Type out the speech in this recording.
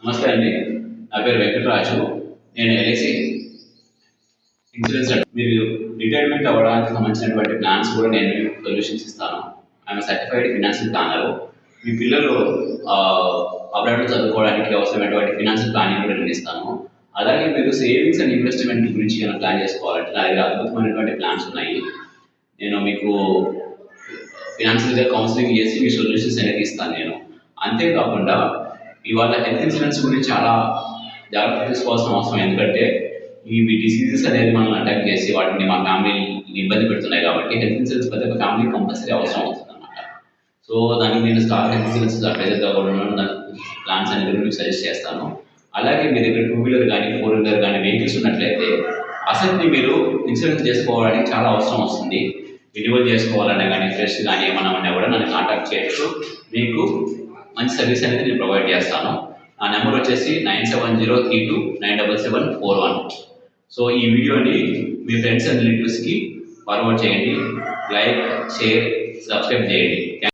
నమస్తే అండి. నా పేరు వెంకటరాజు. నేను ఎల్ఐసి ఇన్సూరెన్స్ మీరు రిటైర్మెంట్ అవ్వడానికి సంబంధించినటువంటి ప్లాన్స్ కూడా నేను సొల్యూషన్స్ ఇస్తాను. I'm certified financial planner. మీ పిల్లలు అబ్రాడ్‌లో చదువుకోవడానికి అవసరమైనటువంటి ఫినాన్షియల్ ప్లానింగ్ కూడా నేను ఇస్తాను. అలాగే మీరు సేవింగ్స్ అండ్ ఇన్వెస్ట్‌మెంట్ గురించి ఏమైనా ప్లాన్ చేసుకోవాలంటే నా దగ్గర అద్భుతమైనటువంటి ప్లాన్స్ ఉన్నాయి. నేను మీకు ఫినాన్షియల్‌గా కౌన్సిలింగ్ చేసి మీ సొల్యూషన్స్ అనేది ఇస్తాను నేను. అంతేకాకుండా ఇవాళ హెల్త్ ఇన్సూరెన్స్ గురించి చాలా జాగ్రత్త తీసుకోవాల్సిన అవసరం. ఎందుకంటే ఇవి డిసీజెస్ అనేది మనల్ని అటాక్ చేసి వాటిని మా ఫ్యామిలీ ఇబ్బంది పెడుతున్నాయి కాబట్టి హెల్త్ ఇన్సూరెన్స్ ప్రతి ఒక్క ఫ్యామిలీ కంపల్సరీ అవసరం అవుతుందన్నమాట. సో దానికి నేను స్టార్ హెల్త్ ఇన్సూరెన్స్ అడ్వైజర్గా కూడా ఉన్నాను. దాని ప్లాన్స్ అనేది కూడా మీకు సజెస్ట్ చేస్తాను. అలాగే మీ దగ్గర 2 వీలర్ కానీ 4 వీలర్ కానీ వెహికల్స్ ఉన్నట్లయితే అసెట్ని మీరు ఇన్సూరెన్స్ చేసుకోవడానికి చాలా అవసరం వస్తుంది. రెన్యువల్ చేసుకోవాలన్నా కానీ ఫ్రెష్ కానీ ఏమన్నా ఉన్నా కూడా నన్ను కాంటాక్ట్ చేయొచ్చు. మీకు మంచి సర్వీస్ అనేది నేను ప్రొవైడ్ చేస్తాను. నా నెంబర్ వచ్చేసి 9703297741. సో ఈ వీడియోని మీ ఫ్రెండ్స్ అండ్ రిలేటివ్స్కి ఫార్వర్డ్ చేయండి. లైక్, షేర్, సబ్స్క్రైబ్ చేయండి.